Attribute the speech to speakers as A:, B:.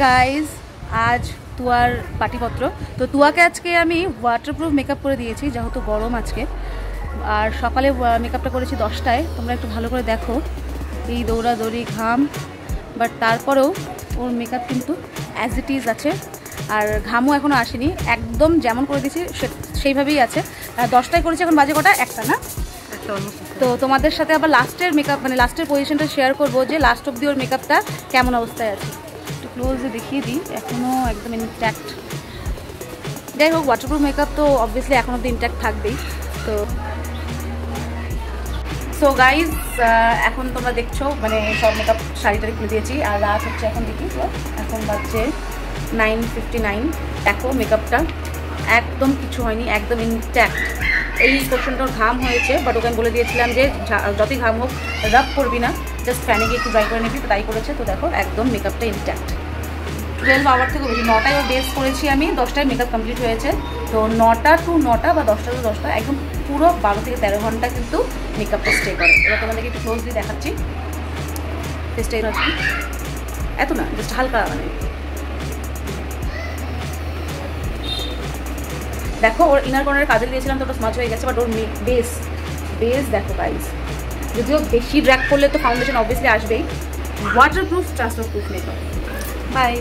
A: Guys, আজ তুয়ার পাটিপত্র। তো তুয়াকে আজকে আমি ওয়াটারপ্রুফ মেকআপ করে দিয়েছি যেহেতু গরম আজকে। আর সকালে মেকআপটা করেছি 10টায়। তোমরা একটু ভালো করে দেখো, এই দৌড়াদৌড়ি ঘাম, বাট তারপরেও ওর মেকআপ কিন্তু অ্যাজ ইট ইজ আছে। আর ঘামও এখনও আসেনি, একদম যেমন করে দিয়েছি সেইভাবেই আছে। 10টায় করেছি, এখন বাজে কটা? 1টা না? তো তোমাদের সাথে আবার লাস্টের মেকআপ মানে লাস্টের পজিশনটা শেয়ার করবো যে লাস্ট অব্দি ওর মেকআপটা কেমন অবস্থায় আছে। একটু ক্লোজে দেখিয়ে দিই, এখনও একদম ইনট্যাক্ট। যাই হোক, ওয়াটারপ্রুফ মেকআপ তো অবভিয়াসলি এখন অব্দি ইনট্যাক্ট থাকবেই। তো সো গাইজ, এখন তোমরা দেখছো মানে সব মেকআপ শাড়িটারি খুলে দিয়েছি। আর রাত হচ্ছে এখন দেখি, এখন বাজছে 9:59। দেখো মেকআপটা একদম কিছু হয়নি, একদম ইনট্যাক্ট। এই পোর্শনটার ঘাম হয়েছে, বাট ওকে আমি বলে দিয়েছিলাম যে যতই ঘাম হোক রাব করবি না, জাস্ট ফ্যানে গিয়ে একটু ড্রাই করে নিবি, তো তাই করেছে। তো দেখো একদম মেকআপটা ইনট্যাক্ট। 12 আওয়ার থেকে বেশি, 9টায় ওর বেস করেছি আমি, 10টায় মেকআপ কমপ্লিট হয়েছে। তো 9টা টু 9টা বা 10টা টু 10টা একদম পুরো 12 থেকে 13 ঘন্টা কিন্তু মেকআপটা স্টে করে। এবার তোমাদেরকে একটু ক্লোজলি দেখাচ্ছি ফেসটা। এত না, জাস্ট হালকা মানে দেখো। ওর ইনার কর্নারে কাজল দিয়েছিলাম তো ওটা স্মাচ হয়ে গেছে, বাট ওর বেস দেখো গাইজ। যদিও বেশি ড্র্যাক করলে তো ফাউন্ডেশন অবভিয়াসলি আসবেই। Waterproof transfer proof makeup. By.